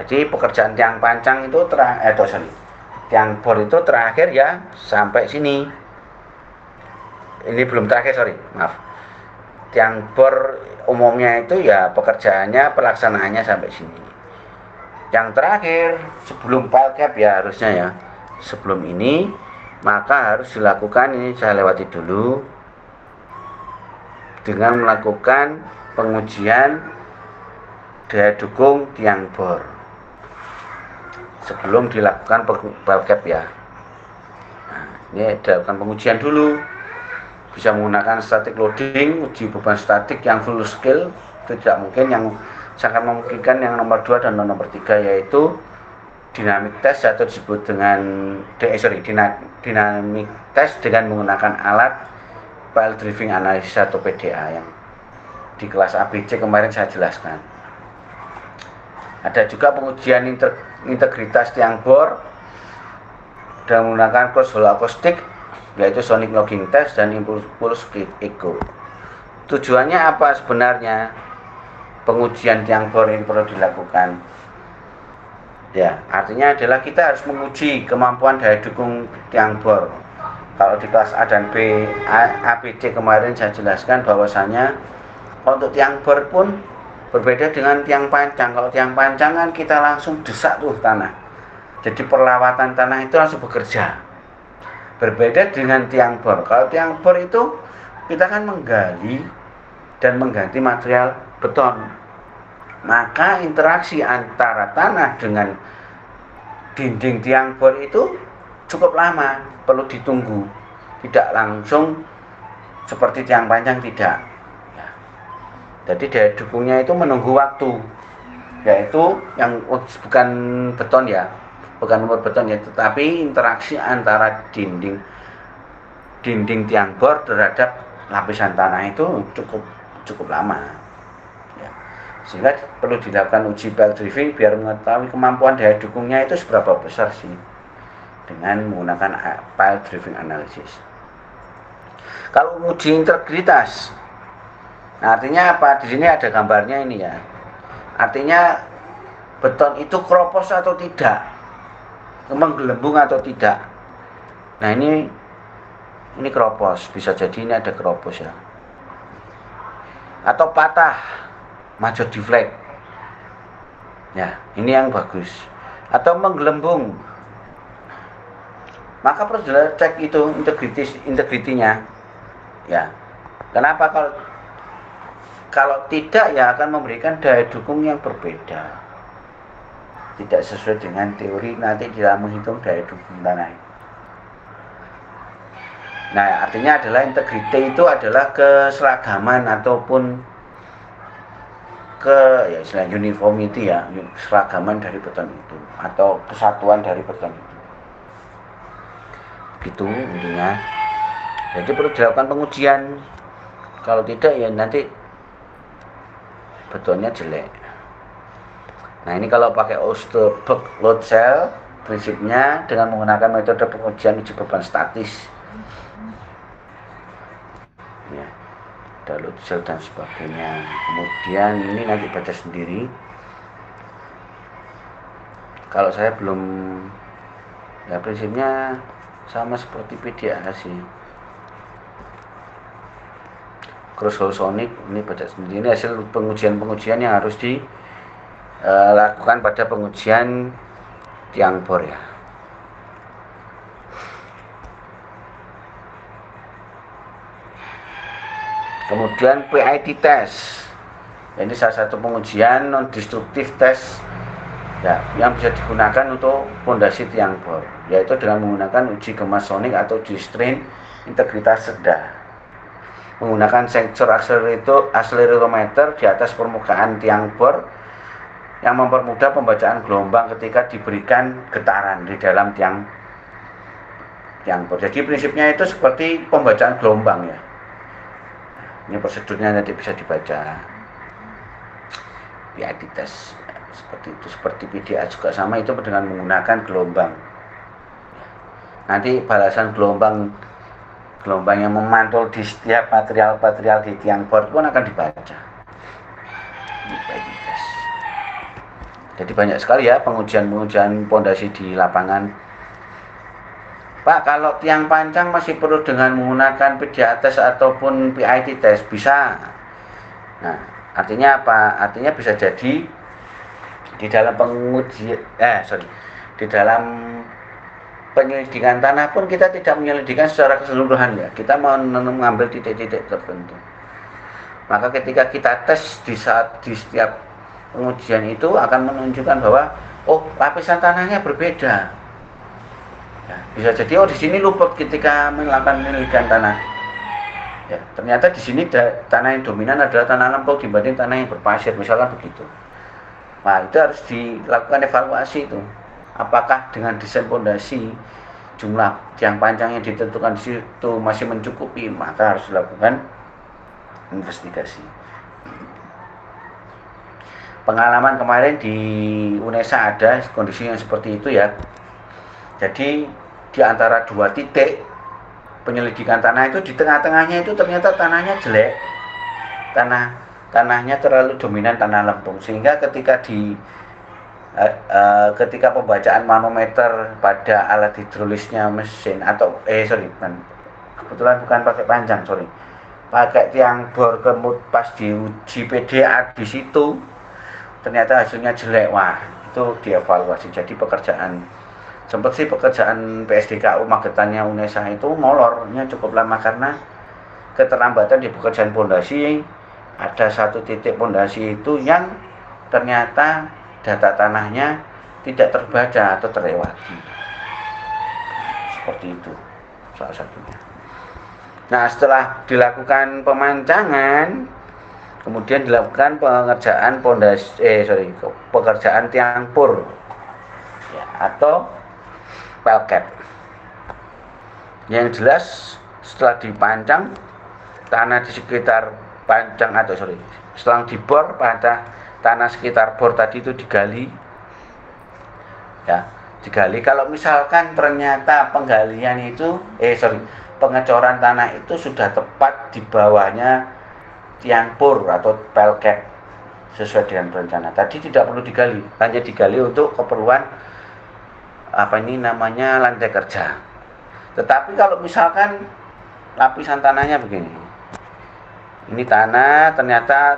Jadi pekerjaan tiang pancang itu tiang bor itu terakhir ya sampai sini. Ini belum terakhir, maaf. Tiang bor umumnya itu ya pekerjaannya pelaksanaannya sampai sini. Yang terakhir sebelum bell cap ya harusnya ya. Sebelum ini maka harus dilakukan, ini saya lewati dulu, dengan melakukan pengujian daya dukung tiang bor sebelum dilakukan bell cap ya. Nah, ini dilakukan pengujian dulu, bisa menggunakan static loading, uji beban statik yang full scale. Itu tidak mungkin, yang sangat memungkinkan yang nomor 2 dan nomor 3, yaitu dynamic test atau disebut dengan dynamic test dengan menggunakan alat pile driving analysis atau PDA yang di kelas ABC kemarin saya jelaskan. Ada juga pengujian integritas tiang bor dengan menggunakan cross hole acoustic, yaitu sonic logging test dan impulse echo. Tujuannya apa sebenarnya pengujian tiang bor ini perlu dilakukan? Ya, artinya adalah kita harus menguji kemampuan daya dukung tiang bor. Kalau di kelas A dan B, ABC kemarin saya jelaskan bahwasanya untuk tiang bor pun berbeda dengan tiang pancang. Kalau tiang pancang kan kita langsung desak tuh tanah. Jadi perlawatan tanah itu langsung bekerja. Berbeda dengan tiang bor. Kalau tiang bor itu kita kan menggali dan mengganti material beton. Maka interaksi antara tanah dengan dinding tiang bor itu cukup lama, perlu ditunggu. Tidak langsung seperti tiang pancang, tidak. Jadi daya dukungnya itu menunggu waktu, yaitu yang bukan beton ya, bukan umur beton ya, tetapi interaksi antara dinding tiang bor terhadap lapisan tanah itu cukup lama. Ya. Sehingga perlu dilakukan uji pile driving biar mengetahui kemampuan daya dukungnya itu seberapa besar sih dengan menggunakan pile driving analysis. Kalau uji integritas, nah, artinya apa? Di sini ada gambarnya ini ya. Artinya beton itu keropos atau tidak, menggelembung atau tidak. Nah, ini keropos, bisa jadi ini ada keropos ya. Atau patah, major deflect. Ya, ini yang bagus. Atau menggelembung, maka perlu cek itu integritinya. Ya, kenapa kalau tidak ya akan memberikan daya dukung yang berbeda, tidak sesuai dengan teori nanti dalam menghitung daya dukung tanah. Nah, artinya adalah integriti itu adalah keseragaman ataupun ya istilah uniformity ya, seragaman dari beton itu atau kesatuan dari beton itu. Gitu intinya. Jadi perlu dilakukan pengujian. Kalau tidak ya nanti betonnya jelek. Nah, ini kalau pakai Osterberg load cell, prinsipnya dengan menggunakan metode pengujian uji beban statis. Ya, ada load cell dan sebagainya. Kemudian ini nanti baca sendiri. Kalau saya belum, ya prinsipnya sama seperti PDA sih. Cross hole sonic ini baca sendiri. Ini hasil pengujian yang harus dilakukan pada pengujian tiang bor ya. Kemudian PIT test. Ini salah satu pengujian non destruktif test ya, yang bisa digunakan untuk fondasi tiang bor, yaitu dengan menggunakan uji gema sonik atau uji strain integritas rendah. Menggunakan sensor akselerometer di atas permukaan tiang bor yang mempermudah pembacaan gelombang ketika diberikan getaran di dalam tiang bor. Jadi prinsipnya itu seperti pembacaan gelombang ya. Ini prosedurnya nanti bisa dibaca. PID test seperti itu, seperti PDA juga sama, itu dengan menggunakan gelombang. Nanti balasan gelombang yang memantul di setiap material di tiang bor pun akan dibaca. Ini PID test. Jadi banyak sekali ya pengujian pondasi di lapangan. Pak, kalau tiang pancang masih perlu dengan menggunakan PDA test ataupun PIT test, bisa. Nah, artinya apa? Artinya bisa jadi di dalam di dalam penyelidikan tanah pun kita tidak menyelidikan secara keseluruhan ya. Kita mau mengambil titik-titik tertentu. Maka ketika kita tes di setiap pengujian itu akan menunjukkan bahwa lapisan tanahnya berbeda. Ya, bisa jadi di sini luput ketika melakukan penyelidikan tanah. Ya, ternyata di sini tanah yang dominan adalah tanah lempung dibanding tanah yang berpasir, misalkan begitu. Nah, itu harus dilakukan evaluasi itu. Apakah dengan desain fondasi jumlah tiang panjang yang ditentukan di situ masih mencukupi, maka harus dilakukan investigasi. Pengalaman kemarin di UNESA ada kondisi yang seperti itu ya. Jadi di antara dua titik penyelidikan tanah itu, di tengah-tengahnya itu ternyata tanahnya jelek, tanahnya terlalu dominan tanah lempung, sehingga ketika pembacaan manometer pada alat hidrolisnya mesin atau kebetulan bukan pakai panjang, pakai tiang bor pas diuji PDA di situ ternyata hasilnya jelek. Wah, itu dievaluasi. Jadi pekerjaan PSDKU Magetannya UNESA itu molornya cukup lama karena keterlambatan di pekerjaan pondasi. Ada satu titik pondasi itu yang ternyata data tanahnya tidak terbaca atau terlewati. Seperti itu salah satunya. Nah, setelah dilakukan pemancangan, kemudian dilakukan pekerjaan tiang bor ya, atau pelket. Yang jelas setelah dipancang tanah di sekitar setelah dibor pada tanah sekitar bor tadi itu digali. Ya, digali. Kalau misalkan ternyata pengecoran tanah itu sudah tepat di bawahnya tiang bor atau pelket sesuai dengan rencana. Tadi tidak perlu digali, hanya digali untuk keperluan lantai kerja. Tetapi kalau misalkan lapisan tanahnya begini, ini tanah ternyata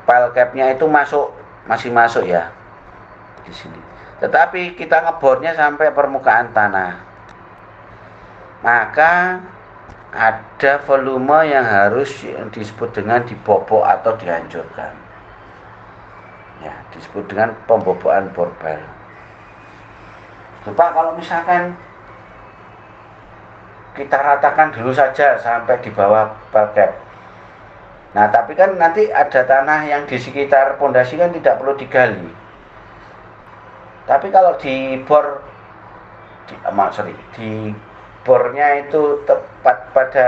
pelketnya itu masih masuk ya, di sini. Tetapi kita ngebornya sampai permukaan tanah, maka ada volume yang harus disebut dengan dibobok atau dihancurkan. Ya, disebut dengan pembobokan borbal. Coba kalau misalkan kita ratakan dulu saja sampai di bawah parket. Nah, tapi kan nanti ada tanah yang di sekitar pondasi kan tidak perlu digali. Tapi kalau dibor di bornya itu tepat pada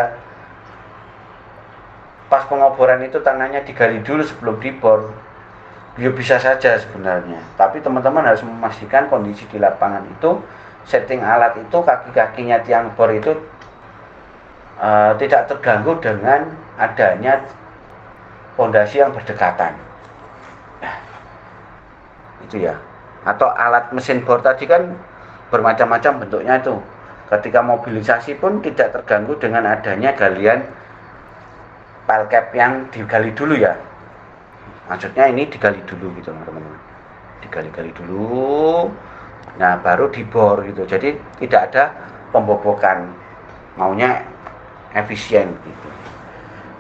pas pengoboran itu tanahnya digali dulu sebelum dibor, ya bisa saja sebenarnya. Tapi teman-teman harus memastikan kondisi di lapangan itu, setting alat itu, kaki-kakinya tiang bor itu tidak terganggu dengan adanya pondasi yang berdekatan. Nah, itu ya. Atau alat mesin bor tadi kan bermacam-macam bentuknya itu. Ketika mobilisasi pun tidak terganggu dengan adanya galian palcap yang digali dulu ya. Maksudnya ini digali dulu gitu teman-teman. Digali-gali dulu. Nah, baru dibor gitu. Jadi tidak ada pembobokan. Maunya efisien gitu.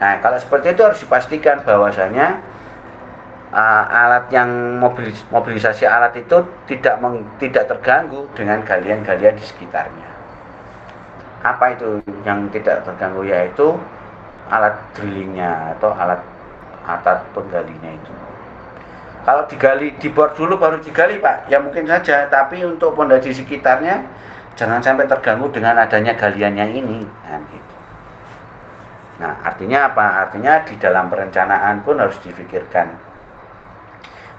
Nah, kalau seperti itu harus dipastikan bahwasanya alat yang mobilisasi alat itu tidak terganggu dengan galian-galian di sekitarnya. Apa itu yang tidak terganggu? Yaitu alat drillingnya atau alat penggalinya itu. Kalau digali, dibor dulu baru digali Pak, ya mungkin saja. Tapi untuk pondasi sekitarnya jangan sampai terganggu dengan adanya galiannya ini. Nah, artinya apa? Artinya di dalam perencanaan pun harus difikirkan.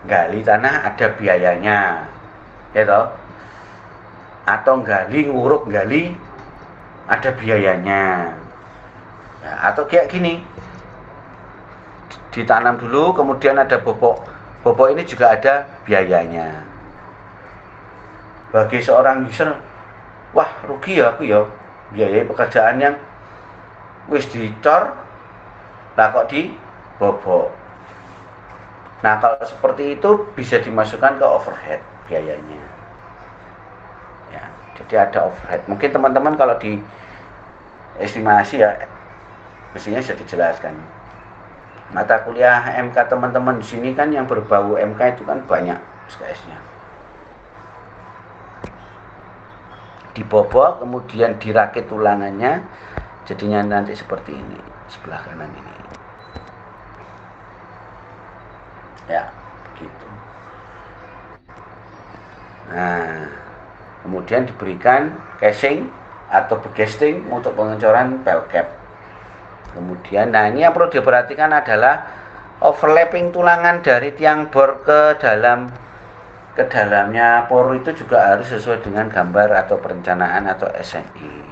Gali tanah ada biayanya, ya toh? Atau gali nguruk gali ada biayanya. Ya, atau kayak gini, ditanam dulu, kemudian ada bobok. Bobok ini juga ada biayanya. Bagi seorang user, wah rugi ya aku ya, biaya pekerjaan yang wis dicor, lah kok dibobok. Nah, kalau seperti itu bisa dimasukkan ke overhead biayanya. Ya, jadi ada overhead. Mungkin teman-teman kalau di estimasi ya, mestinya sudah dijelaskan. Mata kuliah MK teman-teman di sini kan yang berbau MK itu kan banyak SKS-nya. Dibobok, kemudian dirakit tulangannya, jadinya nanti seperti ini, sebelah kanan ini. Ya, begitu. Nah, kemudian diberikan casing atau begesting untuk pengecoran pelcap. Kemudian, nah ini yang perlu diperhatikan adalah overlapping tulangan dari tiang bor ke dalamnya por itu juga harus sesuai dengan gambar atau perencanaan atau SNI.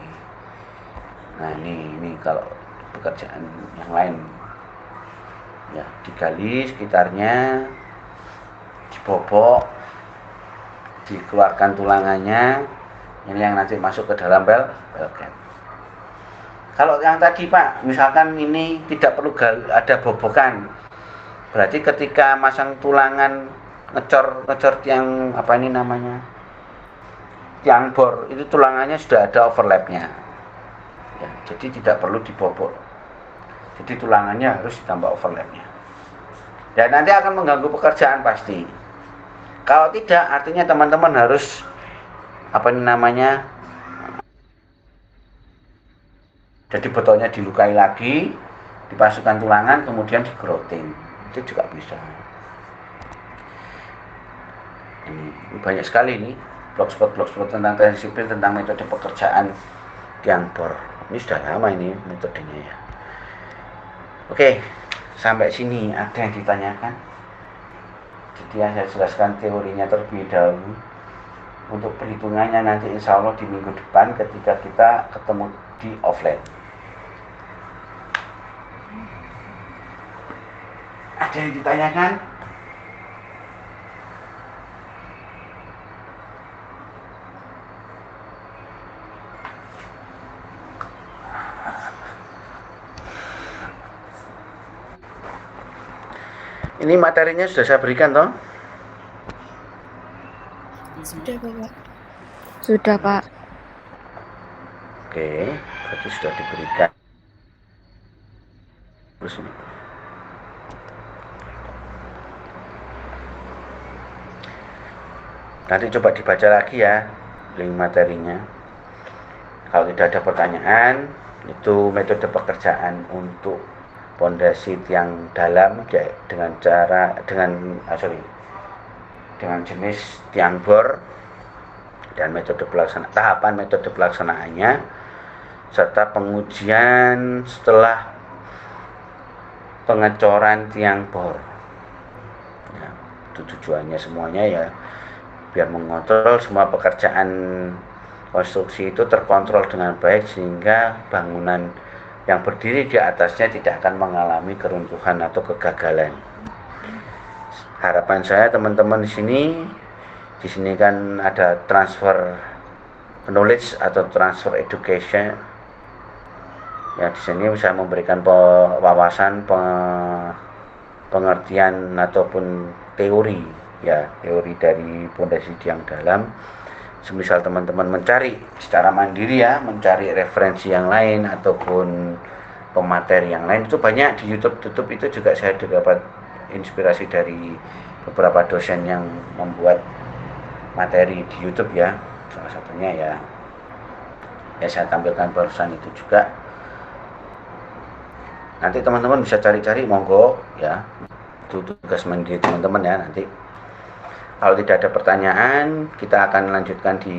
Nah, ini kalau pekerjaan yang lain. Ya, digali sekitarnya, dibobok, dikeluarkan tulangannya, ini yang nanti masuk ke dalam pelcap. Kalau yang tadi Pak, misalkan ini tidak perlu ada bobokan, berarti ketika masang tulangan ngecor tiang apa ini namanya, tiang bor itu tulangannya sudah ada overlapnya, ya, jadi tidak perlu dibobok. Jadi tulangannya harus ditambah overlapnya. Dan nanti akan mengganggu pekerjaan pasti. Kalau tidak, artinya teman-teman harus apa ini namanya? Jadi botolnya dilukai lagi, dipasukkan tulangan, kemudian digrouting. Itu juga bisa. Ini banyak sekali nih blogspot tentang teknik sipil, tentang metode pekerjaan tiang bor. Ini sudah lama ini metodenya ya. Oke, sampai sini ada yang ditanyakan. Jadi saya jelaskan teorinya terlebih dahulu. Untuk perhitungannya nanti insya Allah di minggu depan ketika kita ketemu di offline. Ada yang ditanyakan? Ini materinya sudah saya berikan toh. Sudah, Bapak. Sudah, Pak. Oke, berarti sudah diberikan. Terus ini. Nanti coba dibaca lagi ya link materinya. Kalau tidak ada pertanyaan, itu metode pekerjaan untuk pondasi tiang dalam dengan jenis tiang bor dan tahapan metode pelaksanaannya serta pengujian setelah pengecoran tiang bor. Ya, itu tujuannya semuanya ya biar mengontrol semua pekerjaan konstruksi itu terkontrol dengan baik sehingga bangunan yang berdiri di atasnya tidak akan mengalami keruntuhan atau kegagalan. Harapan saya teman-teman di sini kan ada transfer knowledge atau transfer education. Ya, di sini bisa memberikan wawasan pengertian ataupun teori dari pondasi tiang dalam. Semisal teman-teman mencari secara mandiri ya, mencari referensi yang lain ataupun pemateri yang lain, itu banyak di YouTube itu juga saya dapat inspirasi dari beberapa dosen yang membuat materi di YouTube ya. Salah satunya ya saya tampilkan barusan itu juga. Nanti teman-teman bisa cari-cari, monggo ya. Itu tugas mandiri teman-teman ya nanti. Kalau tidak ada pertanyaan, kita akan lanjutkan di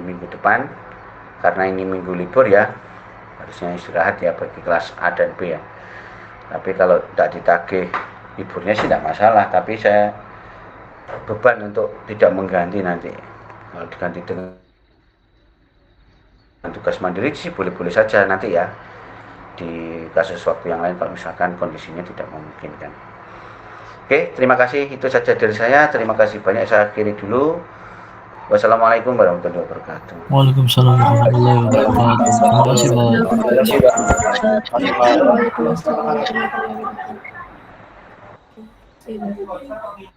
minggu depan. Karena ini minggu libur ya, harusnya istirahat ya bagi kelas A dan B ya. Tapi kalau tidak ditagih liburnya sih tidak masalah. Tapi saya beban untuk tidak mengganti nanti. Kalau diganti dengan tugas mandiri sih boleh-boleh saja nanti ya. Di kasus waktu yang lain kalau misalkan kondisinya tidak memungkinkan. Oke, terima kasih. Itu saja dari saya. Terima kasih banyak. Saya akhiri dulu. Wassalamualaikum warahmatullahi wabarakatuh. Waalaikumsalam warahmatullahi wabarakatuh. Terima kasih, Pak. Waalaikumsalam warahmatullahi wabarakatuh.